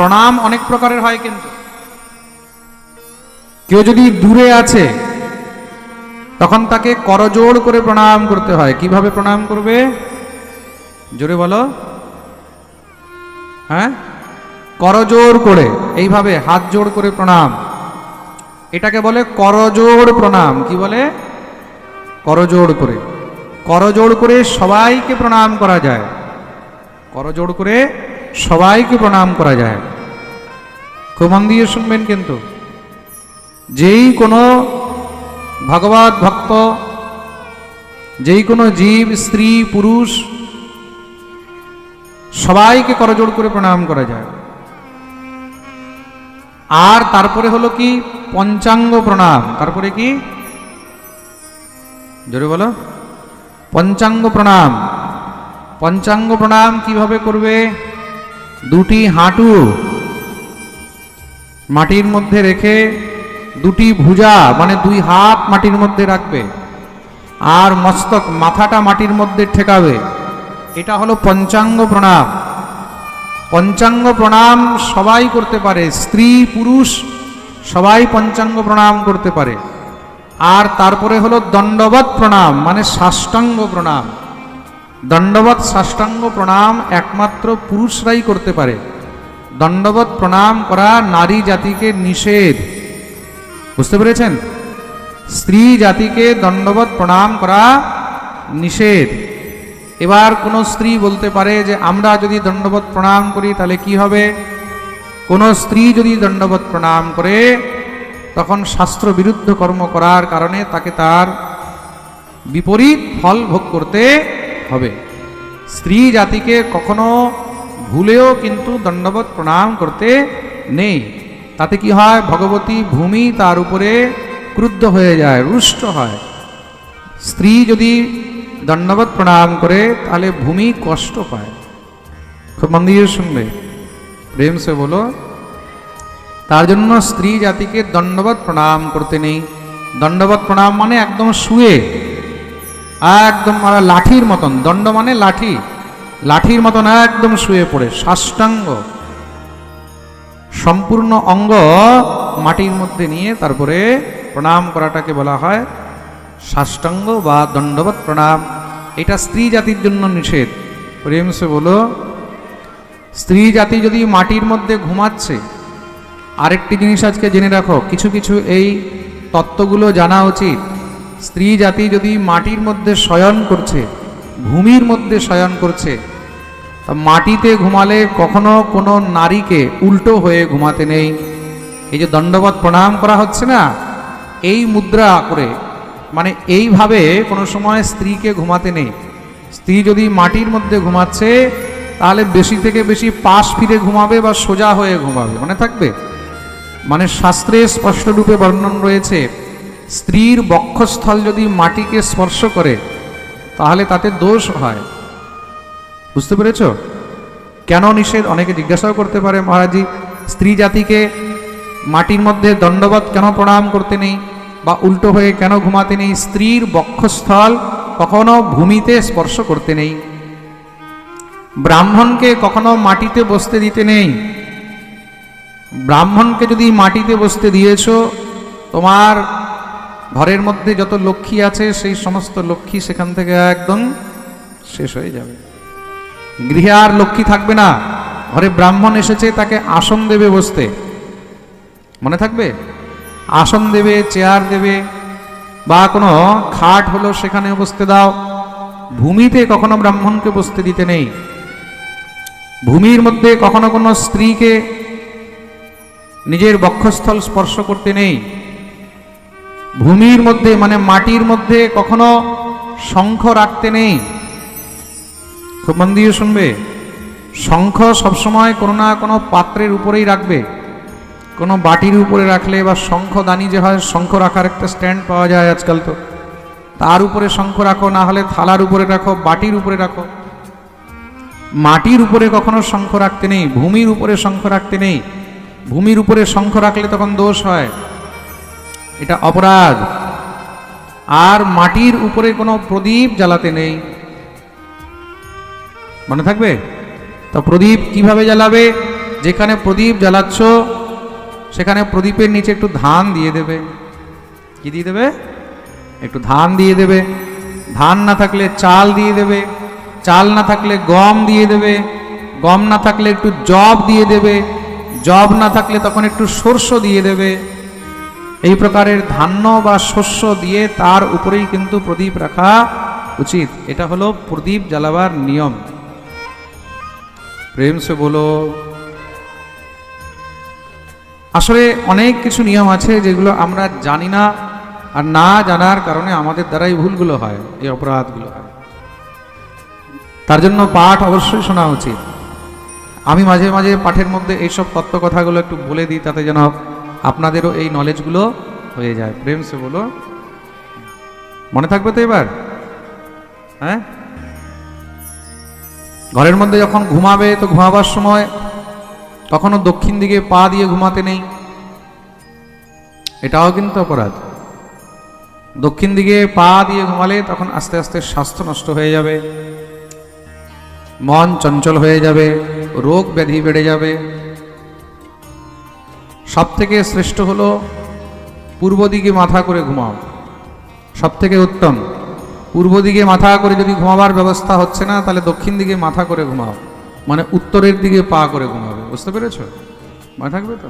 প্রণাম অনেক প্রকারের হয়, কিন্তু কেউ যদি দূরে আছে তখন তাকে করজোড় করে প্রণাম করতে হয়। কিভাবে প্রণাম করবে? জোরে বলো। হ্যাঁ, করজোড় করে, এইভাবে হাত জোড় করে প্রণাম, এটাকে বলে করজোড় প্রণাম। কি বলে? করজোড় করে। করজোড় করে সবাইকে প্রণাম করা যায়। করজোড় করে সবাইকে প্রণাম করা যায়। খুব মন দিয়ে শুনবেন, কিন্তু যেই কোনো ভগবত ভক্ত, যেই কোনো জীব, স্ত্রী পুরুষ, সবাইকে করজোড় করে প্রণাম করা যায়। আর তারপরে হলো কি? পঞ্চাঙ্গ প্রণাম। তারপরে কি? জোরে বলো। পঞ্চাঙ্গ প্রণাম। পঞ্চাঙ্গ প্রণাম কিভাবে করবে? দুটি হাঁটু মাটির মধ্যে রেখে, দুটি ভুজা মানে দুই হাত মাটির মধ্যে রাখবে, আর মস্তক, মাথাটা মাটির মধ্যে ঠেকাবে। এটা হলো পঞ্চাঙ্গ প্রণাম। পঞ্চাঙ্গ প্রণাম সবাই করতে পারে, স্ত্রী পুরুষ সবাই পঞ্চাঙ্গ প্রণাম করতে পারে। আর তারপরে হলো দণ্ডবৎ প্রণাম, মানে সাষ্টাঙ্গ প্রণাম। দণ্ডবৎ সাষ্টাঙ্গ প্রণাম একমাত্র পুরুষরাই করতে পারে। দণ্ডবৎ প্রণাম করা নারী জাতিকে নিষেধ। বুঝতে পেরেছেন? স্ত্রী জাতিকে দণ্ডবৎ প্রণাম করা নিষেধ। এবার কোনো স্ত্রী বলতে পারে যে আমরা যদি দণ্ডবৎ প্রণাম করি তাহলে কি হবে? কোনো স্ত্রী যদি দণ্ডবৎ প্রণাম করে তখন শাস্ত্র বিরুদ্ধ কর্ম করার কারণে তাকে তার বিপরীত ফল ভোগ করতে হবে। স্ত্রী জাতিকে কখনো ভুলেও কিন্তু দণ্ডবৎ প্রণাম করতে নেই। তাতে কি হয়? ভগবতী ভূমি তার উপরে ক্রুদ্ধ হয়ে যায়, রুষ্ট হয়। স্ত্রী যদি দণ্ডবৎ প্রণাম করে তাহলে ভূমি কষ্ট পায়। খুব মন দিয়ে শুনবে, প্রেম সে বলো। তার জন্য স্ত্রী জাতিকে দণ্ডবৎ প্রণাম করতে নেই। দণ্ডবৎ প্রণাম মানে একদম শুয়ে, একদম লাঠির মতন। দণ্ড মানে লাঠি, লাঠির মতন একদম শুয়ে পড়ে সাষ্টাঙ্গ, সম্পূর্ণ অঙ্গ মাটির মধ্যে নিয়ে তারপরে প্রণাম করাটাকে বলা হয় সাষ্টাঙ্গ বা দণ্ডবৎ প্রণাম। এটা স্ত্রী জাতির জন্য নিষেধ। প্রেম সে বলো। স্ত্রী জাতি যদি মাটির মধ্যে ঘুমাচ্ছে, আরেকটি জিনিস আজকে জেনে রাখো, কিছু কিছু এই তত্ত্বগুলো জানা উচিত। স্ত্রী জাতি যদি মাটির মধ্যে শয়ন করছে, ভূমির মধ্যে শয়ন করছে, তা মাটিতে ঘুমালে কখনো কোনো নারীকে উল্টো হয়ে ঘুমাতে নেই। এই যে দণ্ডবৎ প্রণাম করা হচ্ছে না, এই মুদ্রা করে, মানে এইভাবে কোনো সময় স্ত্রীকে ঘুমাতে নেই। স্ত্রী যদি মাটির মধ্যে ঘুমাচ্ছে তাহলে বেশি থেকে বেশি পাশ ফিরে ঘুমাবে বা সোজা হয়ে ঘুমাবে, মনে থাকবে। মানে শাস্ত্রে স্পষ্টরূপে বর্ণন রয়েছে, স্ত্রীর বক্ষস্থল যদি মাটিকে স্পর্শ করে তাহলে তাতে দোষ হয়। বুঝতে পেরেছ কেন নিষেধ? অনেকে জিজ্ঞাসাও করতে পারে, মহারাজজি স্ত্রী জাতিকে মাটির মধ্যে দণ্ডবৎ কেন প্রণাম করতে নেই বা উল্টো হয়ে কেন ঘুমাতে নেই? স্ত্রীর বক্ষস্থল কখনো ভূমিতে স্পর্শ করতে নেই। ব্রাহ্মণকে কখনো মাটিতে বসতে দিতে নেই। ব্রাহ্মণকে যদি মাটিতে বসতে দিয়েছ, তোমার ঘরের মধ্যে যত লক্ষ্মী আছে সেই সমস্ত লক্ষ্মী সেখান থেকে একদম শেষ হয়ে যাবে। গৃহে আর লক্ষ্মী থাকবে না। ঘরে ব্রাহ্মণ এসেছে, তাকে আসন দেবে বসতে, মনে থাকবে। আসন দেবে, চেয়ার দেবে, বা কোনো খাট হলো সেখানে বসতে দাও। ভূমিতে কখনো ব্রাহ্মণকে বসতে দিতে নেই। ভূমির মধ্যে কখনো কোনো স্ত্রীকে নিজের বক্ষস্থল স্পর্শ করতে নেই। ভূমির মধ্যে মানে মাটির মধ্যে কখনো শঙ্খ রাখতে নেই। খুব মন দিয়ে শুনবে। শঙ্খ সবসময় কোনো না কোনো পাত্রের উপরেই রাখবে। কোনো বাটির উপরে রাখলে, বা শঙ্খদানি যে হয়, শঙ্খ রাখার একটা স্ট্যান্ড পাওয়া যায় আজকাল, তো তার উপরে শঙ্খ রাখো, না হলে থালার উপরে রাখো, বাটির উপরে রাখো। মাটির উপরে কখনো শঙ্খ রাখতে নেই, ভূমির উপরে শঙ্খ রাখতে নেই। ভূমির উপরে শঙ্খ রাখলে তখন দোষ হয়, এটা অপরাধ। আর মাটির উপরে কোনো প্রদীপ জ্বালাতে নেই, মনে থাকবে। তো প্রদীপ কিভাবে জ্বালাবে? যেখানে প্রদীপ জ্বালাচ্ছ সেখানে প্রদীপের নিচে একটু ধান দিয়ে দেবে। কি দিয়ে দেবে? একটু ধান দিয়ে দেবে। ধান না থাকলে চাল দিয়ে দেবে, চাল না থাকলে গম দিয়ে দেবে, গম না থাকলে একটু জব দিয়ে দেবে, জব না থাকলে তখন একটু সর্ষ দিয়ে দেবে। এই প্রকারের ধান্য বা শস্য দিয়ে তার উপরেই কিন্তু প্রদীপ রাখা উচিত। এটা হলো প্রদীপ জ্বালাবার নিয়ম। প্রেম সে বলো। আসলে অনেক কিছু নিয়ম আছে যেগুলো আমরা জানি না, আর না জানার কারণে আমাদের দ্বারাই ভুলগুলো হয়, এই অপরাধগুলো হয়। তার জন্য পাঠ অবশ্যই শোনা উচিত। আমি মাঝে মাঝে পাঠের মধ্যে এইসব তত্ত্ব কথাগুলো একটু বলে দিই, তাতে যেন আপনাদেরও এই নলেজগুলো হয়ে যায়। প্রেম সে বলো। মনে থাকবে তো এবার? হ্যাঁ, ঘরের মধ্যে যখন ঘুমাবে তো ঘুমাবার সময় কখনো দক্ষিণ দিকে পা দিয়ে ঘুমাতে নেই, এটাও কিন্তু অপরাধ। দক্ষিণ দিকে পা দিয়ে ঘুমালে তখন আস্তে আস্তে স্বাস্থ্য নষ্ট হয়ে যাবে, মন চঞ্চল হয়ে যাবে, রোগ ব্যাধি বেড়ে যাবে। সব থেকে শ্রেষ্ঠ হলো পূর্ব দিকে মাথা করে ঘুমাও, সব থেকে উত্তম। পূর্ব দিকে মাথা করে যদি ঘুমাবার ব্যবস্থা হচ্ছে না, তাহলে দক্ষিণ দিকে মাথা করে ঘুমাও, মানে উত্তরের দিকে পা করে ঘুমাবে। বুঝতে পেরেছ? মনে থাকবে তো?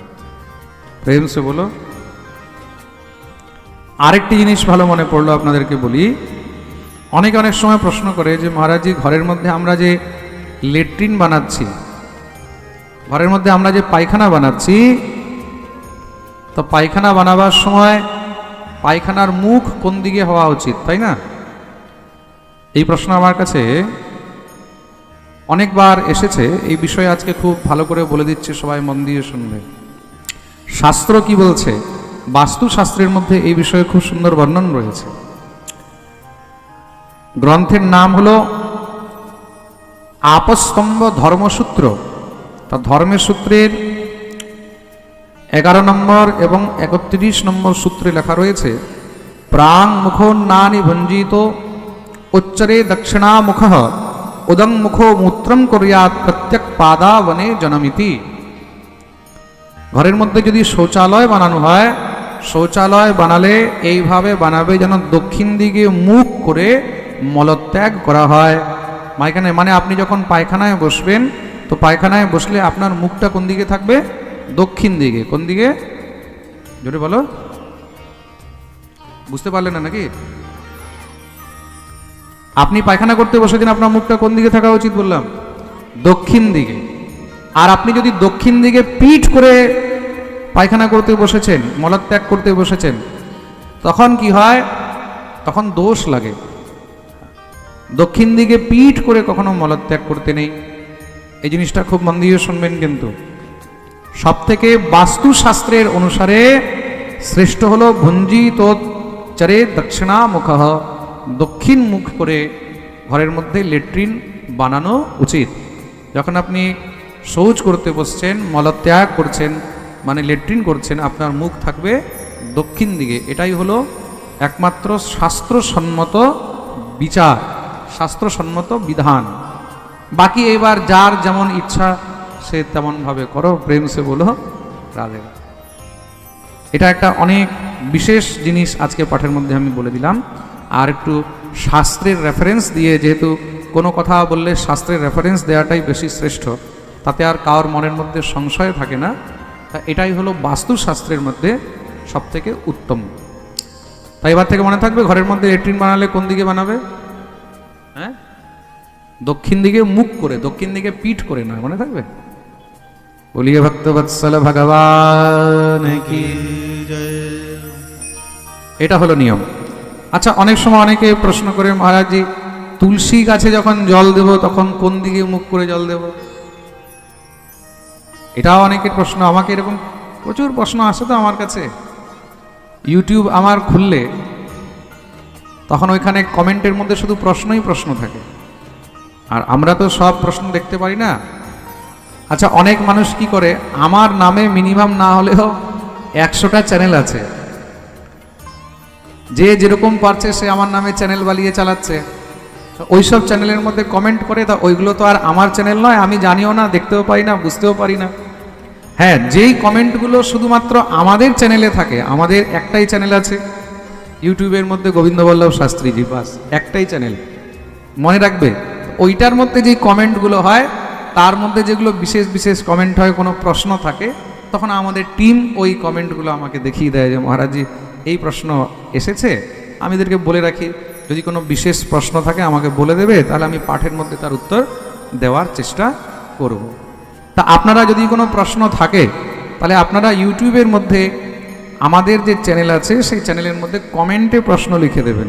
প্রেম সে বলো। আরেকটি জিনিস ভালো মনে পড়লো, আপনাদেরকে বলি। অনেকে অনেক সময় প্রশ্ন করে যে মহারাজজি, ঘরের মধ্যে আমরা যে লেট্রিন বানাচ্ছি, ঘরের মধ্যে আমরা যে পায়খানা বানাচ্ছি, তো পায়খানা বানাবার সময় পায়খানার মুখ কোন দিকে হওয়া উচিত, তাই না? এই প্রশ্ন আমার কাছে অনেকবার এসেছে। এই বিষয়ে আজকে খুব ভালো করে বলে দিচ্ছে, সবাই মন দিয়ে শুনবে। শাস্ত্র কি বলছে? বাস্তুশাস্ত্রের মধ্যে এই বিষয়ে খুব সুন্দর বর্ণন রয়েছে। গ্রন্থের নাম হলো আপস্তম্ভ ধর্মসূত্র। তা ধর্মের সূত্রের 11 নম্বর এবং 31 নম্বর সূত্রে লেখা রয়েছে, প্রাং মুখো নানি ভঞ্জিত উচ্চরে দক্ষিণা মুখ উদং মুখো মূত্রম করিয়াত প্রত্যেক পাদাবনে জনমিতি। ঘরের মধ্যে যদি শৌচালয় বানানো হয়, শৌচালয় বানালে এইভাবে বানাবে যেন দক্ষিণ দিকে মুখ করে মলত্যাগ করা হয়। পায়খানায় মানে আপনি যখন পায়খানায় বসবেন, তো পায়খানায় বসলে আপনার মুখটা কোন দিকে থাকবে? দক্ষিণ দিকে। কোন দিকে? জোরে বলো। বুঝতে পারলেন না নাকি? আপনি পায়খানা করতে বসেছেন, আপনার মুখটা কোন দিকে থাকা উচিত বললাম? দক্ষিণ দিকে। আর আপনি যদি দক্ষিণ দিকে পিঠ করে পায়খানা করতে বসেছেন, মলত্যাগ করতে বসেছেন, তখন কি হয়? তখন দোষ লাগে। দক্ষিণ দিকে পিঠ করে কখনো মলত্যাগ করতে নেই। এই জিনিসটা খুব মন দিয়ে শুনবেন। কিন্তু সব থেকে বাস্তুশাস্ত্রের অনুসারে শ্রেষ্ঠ হলো ভঞ্জিতোচ্চরে দক্ষিণা মুখ, দক্ষিণ মুখ করে ঘরের মধ্যে লেট্রিন বানানো উচিত। যখন আপনি শৌচ করতে বসছেন, মলত্যাগ করছেন, মানে লেট্রিন করছেন, আপনার মুখ থাকবে দক্ষিণ দিকে। এটাই হলো একমাত্র শাস্ত্রসম্মত বিচার, শাস্ত্রসম্মত বিধান। বাকি এবার যার যেমন ইচ্ছা সে তেমনভাবে করো। প্রেম সে বলো রাধে। এটা একটা অনেক বিশেষ জিনিস আজকে পাঠের মধ্যে আমি বলে দিলাম। আর একটু শাস্ত্রের রেফারেন্স দিয়ে, যেহেতু কোনো কথা বললে শাস্ত্রের রেফারেন্স দেওয়াটাই বেশি শ্রেষ্ঠ, তাতে আর কারোর মনের মধ্যে সংশয় থাকে না। তা এটাই হলো বাস্তুশাস্ত্রের মধ্যে সবথেকে উত্তম। তাই এবার থেকে মনে থাকবে, ঘরের মধ্যে লেট্রিন বানালে কোন দিকে বানাবে? হ্যাঁ, দক্ষিণ দিকে মুখ করে, দক্ষিণ দিকে পিঠ করে না। মনে থাকবে? বলিয়ে ভক্তবৎসল ভগবান কি জয়। এটা হলো নিয়ম। আচ্ছা, অনেক সময় অনেকে প্রশ্ন করে, মহারাজজি তুলসী গাছে যখন জল দেব তখন কোন দিকে মুখ করে জল দেব? এটাও অনেকের প্রশ্ন। আমাকে এরকম প্রচুর প্রশ্ন আসে তো আমার কাছে। ইউটিউব আমার খুললে তখন ওইখানে কমেন্টের মধ্যে শুধু প্রশ্নই প্রশ্ন থাকে, আর আমরা তো সব প্রশ্ন দেখতে পারি না। আচ্ছা, অনেক মানুষ কি করে, আমার নামে মিনিমাম না হলেও 100টা চ্যানেল আছে, যে যেরকম পারছে সে আমার নামে চ্যানেল বানিয়ে চালাচ্ছে। ওইসব চ্যানেলের মধ্যে কমেন্ট করে, তা ওইগুলো তো আর আমার চ্যানেল নয়, আমি জানিও না, দেখতেও পারি না, বুঝতেও পারি না। হ্যাঁ, যেই কমেন্টগুলো শুধুমাত্র আমাদের চ্যানেলে থাকে, আমাদের একটাই চ্যানেল আছে ইউটিউবের মধ্যে, গোবিন্দবল্লভ শাস্ত্রীজি, বাস একটাই চ্যানেল, মনে রাখবে। ওইটার মধ্যে যেই কমেন্টগুলো হয়, তার মধ্যে যেগুলো বিশেষ বিশেষ কমেন্ট হয়, কোনো প্রশ্ন থাকে, তখন আমাদের টিম ওই কমেন্টগুলো আমাকে দেখিয়ে দেয় যে মহারাজজি এই প্রশ্ন এসেছে। আমি এদেরকে বলে রাখি, যদি কোনো বিশেষ প্রশ্ন থাকে আমাকে বলে দেবে, তাহলে আমি পাঠের মধ্যে তার উত্তর দেওয়ার চেষ্টা করব। তা আপনারা যদি কোনো প্রশ্ন থাকে, তাহলে আপনারা ইউটিউবের মধ্যে আমাদের যে চ্যানেল আছে সেই চ্যানেলের মধ্যে কমেন্টে প্রশ্ন লিখে দেবেন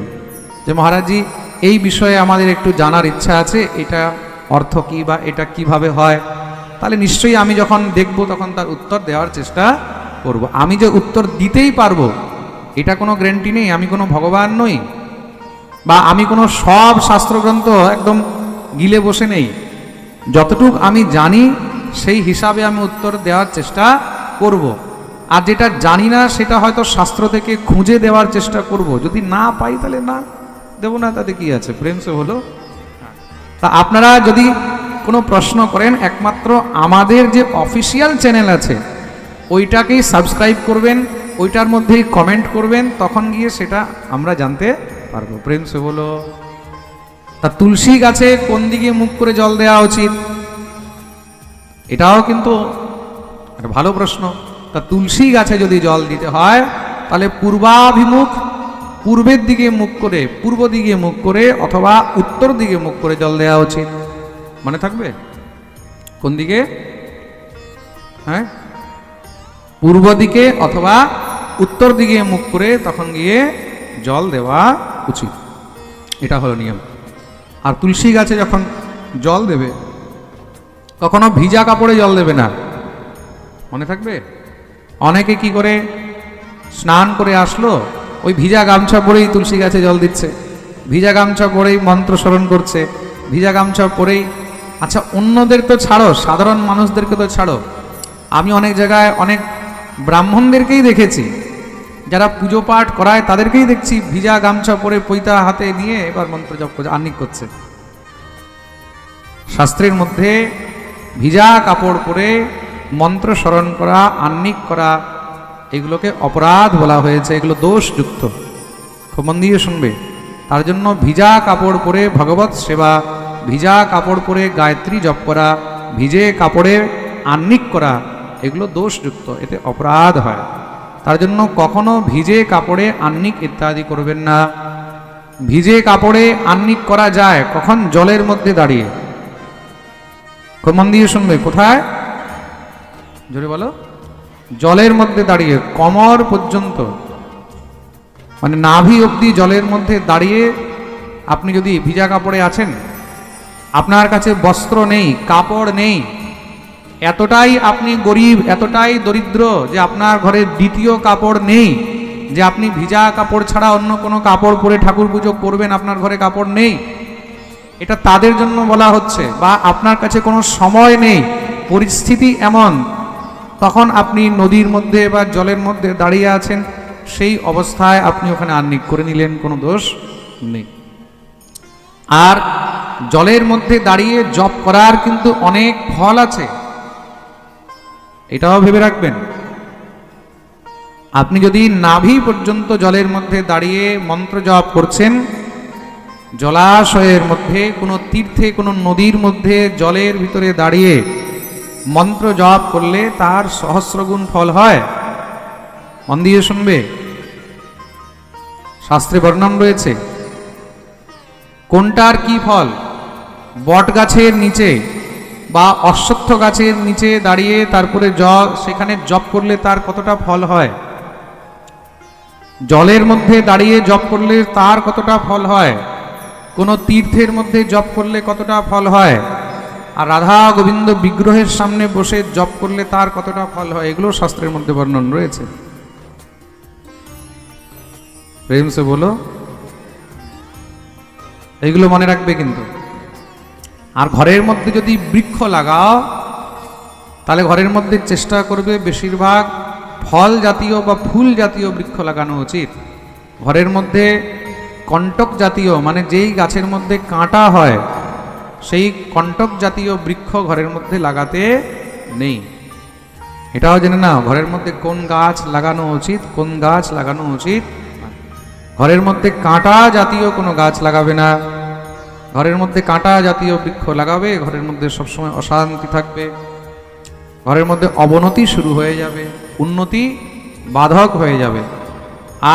যে মহারাজজি এই বিষয়ে আমাদের একটু জানার ইচ্ছা আছে, এটা অর্থ কী বা এটা কিভাবে হয়। তাহলে নিশ্চয়ই আমি যখন দেখব তখন তার উত্তর দেওয়ার চেষ্টা করব। আমি যে উত্তর দিতেই পারবো এটা কোনো গ্যারান্টি নেই। আমি কোনো ভগবান নই, বা আমি কোনো সব শাস্ত্রগ্রন্থ একদম গিলে বসে নেই। যতটুক আমি জানি সেই হিসাবে আমি উত্তর দেওয়ার চেষ্টা করব। আর যেটা জানি না সেটা হয়তো শাস্ত্র থেকে খুঁজে দেওয়ার চেষ্টা করব। যদি না পাই তাহলে না দেব না, তাতে কি আছে, প্রেম সে হলো। তা আপনারা যদি কোনো প্রশ্ন করেন, একমাত্র আমাদের যে অফিসিয়াল চ্যানেল আছে ওইটাকেই সাবস্ক্রাইব করবেন, ওইটার মধ্যেই কমেন্ট করবেন, তখন গিয়ে সেটা আমরা জানতে পারবো। প্রেম সে হলো। তা তুলসী গাছে কোন দিকে মুখ করে জল দেওয়া উচিত, এটাও কিন্তু একটা ভালো প্রশ্ন। তা তুলসী গাছে যদি জল দিতে হয় তাহলে পূর্বাভিমুখ, পূর্বের দিকে মুখ করে, পূর্ব দিকে মুখ করে অথবা উত্তর দিকে মুখ করে জল দেওয়া উচিত। মনে থাকবে কোন দিকে? হ্যাঁ, পূর্ব দিকে অথবা উত্তর দিকে মুখ করে তখন গিয়ে জল দেওয়া উচিত, এটা হলো নিয়ম। আর তুলসী গাছে যখন জল দেবে কখনো ভিজা কাপড়ে জল দেবে না, মনে থাকবে। অনেকে কি করে, স্নান করে আসলো, ওই ভিজা গামছা পরেই তুলসী গাছে জল দিচ্ছে, ভিজা গামছা পরেই মন্ত্র স্মরণ করছে, ভিজা গামছা পরেই। আচ্ছা, অন্যদের তো ছাড়ো, সাধারণ মানুষদেরকে তো ছাড়ো, আমি অনেক জায়গায় অনেক ব্রাহ্মণদেরকেই দেখেছি যারা পুজো পাঠ করায়, তাদেরকেই দেখছি ভিজা গামছা পরে পৈতা হাতে নিয়ে এবার মন্ত্র জপ করছে, আহ্নিক করছে। শাস্ত্রের মধ্যে ভিজা কাপড় পরে মন্ত্র স্মরণ করা, আহ্নিক করা, এগুলোকে অপরাধ বলা হয়েছে, এগুলো দোষযুক্ত। খুব মন দিয়ে শুনবে। তার জন্য ভিজা কাপড় পরে ভগবত সেবা, ভিজা কাপড় পরে গায়ত্রী জপ করা, ভিজে কাপড়ে আহ্নিক করা, এগুলো দোষযুক্ত, এতে অপরাধ হয়। তার জন্য কখনো ভিজে কাপড়ে আহ্নিক ইত্যাদি করবেন না। ভিজে কাপড়ে আহ্নিক করা যায় কখন? জলের মধ্যে দাঁড়িয়ে। খুব মন দিয়ে শুনবে। কোথায়? জোরে বলো। জলের মধ্যে দাঁড়িয়ে, কোমর পর্যন্ত, মানে নাভি অবধি জলের মধ্যে দাঁড়িয়ে আপনি যদি ভিজা কাপড়ে আছেন, আপনার কাছে বস্ত্র নেই, কাপড় নেই, এতটাই আপনি গরিব, এতটাই দরিদ্র যে আপনার ঘরে দ্বিতীয় কাপড় নেই, যে আপনি ভিজা কাপড় ছাড়া অন্য কোনো কাপড় পরে ঠাকুর পুজো করবেন, আপনার ঘরে কাপড় নেই, এটা তাদের জন্য বলা হচ্ছে। বা আপনার কাছে কোনো সময় নেই, পরিস্থিতি এমন, তখন আপনি নদীর মধ্যে বা জলের মধ্যে দাঁড়িয়ে আছেন, সেই অবস্থায় আপনি ওখানে আহ্নিক করে নিলেন, কোনো দোষ নেই। আর জলের মধ্যে দাঁড়িয়ে জপ করার কিন্তু অনেক ফল আছে, এটাও ভেবে রাখবেন। আপনি যদি নাভি পর্যন্ত জলের মধ্যে দাঁড়িয়ে মন্ত্র জপ করছেন, জলাশয়ের মধ্যে, কোনো তীর্থে, কোনো নদীর মধ্যে জলের ভিতরে দাঁড়িয়ে মন্ত্র জপ করলে তার সহস্রগুণ ফল হয়। মন দিয়ে শুনবে, শাস্ত্রে বর্ণন রয়েছে কোনটার কি ফল। বট গাছের নিচে বা অশ্বত্থ গাছের নিচে দাঁড়িয়ে তারপরে সেখানে জপ করলে তার কতটা ফল হয়, জলের মধ্যে দাঁড়িয়ে জপ করলে তার কতটা ফল হয়, কোনো তীর্থের মধ্যে জপ করলে কতটা ফল হয়, আর রাধা গোবিন্দ বিগ্রহের সামনে বসে জপ করলে তার কতটা ফল হয়, এগুলো শাস্ত্রের মধ্যে বর্ণন রয়েছে। প্রেম সে বলো, এইগুলো মনে রাখবে কিন্তু। আর ঘরের মধ্যে যদি বৃক্ষ লাগাও, তাহলে ঘরের মধ্যে চেষ্টা করবে বেশিরভাগ ফল জাতীয় বা ফুল জাতীয় বৃক্ষ লাগানো উচিত। ঘরের মধ্যে কণ্টক জাতীয়, মানে যেই গাছের মধ্যে কাঁটা হয়, সেই কণ্টক জাতীয় বৃক্ষ ঘরের মধ্যে লাগাতে নেই। এটাও জেনে নাও ঘরের মধ্যে কোন গাছ লাগানো উচিত, কোন গাছ লাগানো উচিত। ঘরের মধ্যে কাঁটা জাতীয় কোনো গাছ লাগাবে না। ঘরের মধ্যে কাঁটা জাতীয় বৃক্ষ লাগাবে, ঘরের মধ্যে সবসময় অশান্তি থাকবে, ঘরের মধ্যে অবনতি শুরু হয়ে যাবে, উন্নতি বাধক হয়ে যাবে।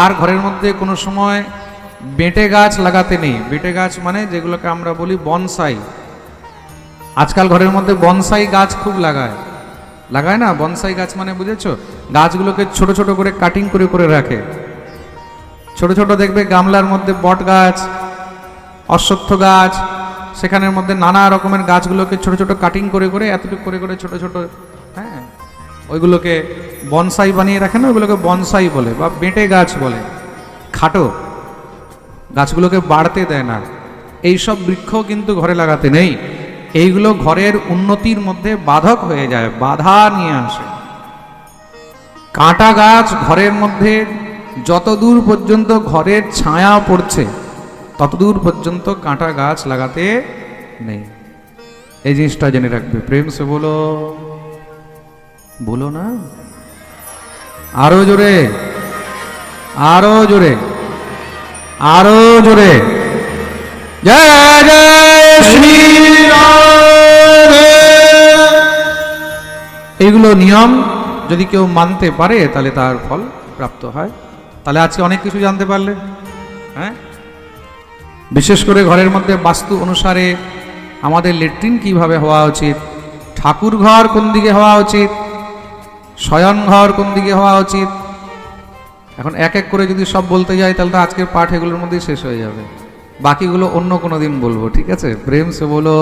আর ঘরের মধ্যে কোনো সময় বেঁটে গাছ লাগাতে নেই। বেঁটে গাছ মানে যেগুলোকে আমরা বলি বনসাই। আজকাল ঘরের মধ্যে বনসাই গাছ খুব লাগায় না? বনসাই গাছ মানে বুঝেছো, গাছগুলোকে ছোট ছোট করে কাটিং করে করে রাখে। ছোট ছোট দেখবে গামলার মধ্যে বট গাছ, অশ্বত্থ গাছ, সেখানের মধ্যে নানা রকমের গাছগুলোকে ছোট ছোট কাটিং করে করে এতটুকু করে করে ছোট ছোট, হ্যাঁ, ওইগুলোকে বনসাই বানিয়ে রাখে না, ওইগুলোকে বনসাই বলে বা বেঁটে গাছ বলে। খাটো গাছগুলোকে বাড়তে দেয় না। এইসব বৃক্ষ কিন্তু ঘরে লাগাতে নেই। এইগুলো ঘরের উন্নতির মধ্যে বাধক হয়ে যায়, বাধা নিয়ে আসে। কাঁটা গাছ ঘরের মধ্যে যতদূর পর্যন্ত ঘরের ছায়া পড়ছে ততদূর পর্যন্ত কাঁটা গাছ লাগাতে নেই। এই জিনিসটা জেনে রাখবে। প্রেম সে বলো, বলো না, আরো জোরে, আরো জোরে, আরো জোরে। জয় জয় শ্রী রাম। এইগুলো নিয়ম যদি কেউ মানতে পারে তাহলে তার ফল প্রাপ্ত হয়। তাহলে আজকে অনেক কিছু জানতে পারলে, হ্যাঁ। বিশেষ করে ঘরের মধ্যে বাস্তু অনুসারে আমাদের ল্যাট্রিন কিভাবে হওয়া উচিত, ঠাকুর ঘর কোন দিকে হওয়া উচিত, শয়ন ঘর কোন দিকে হওয়া উচিত। এখন এক এক করে যদি সব বলতে যাই তাহলে তো আজকের পাঠ এগুলোর মধ্যেই শেষ হয়ে যাবে। বাকিগুলো অন্য কোনো দিন বলবো, ঠিক আছে? প্রেম সে বলো।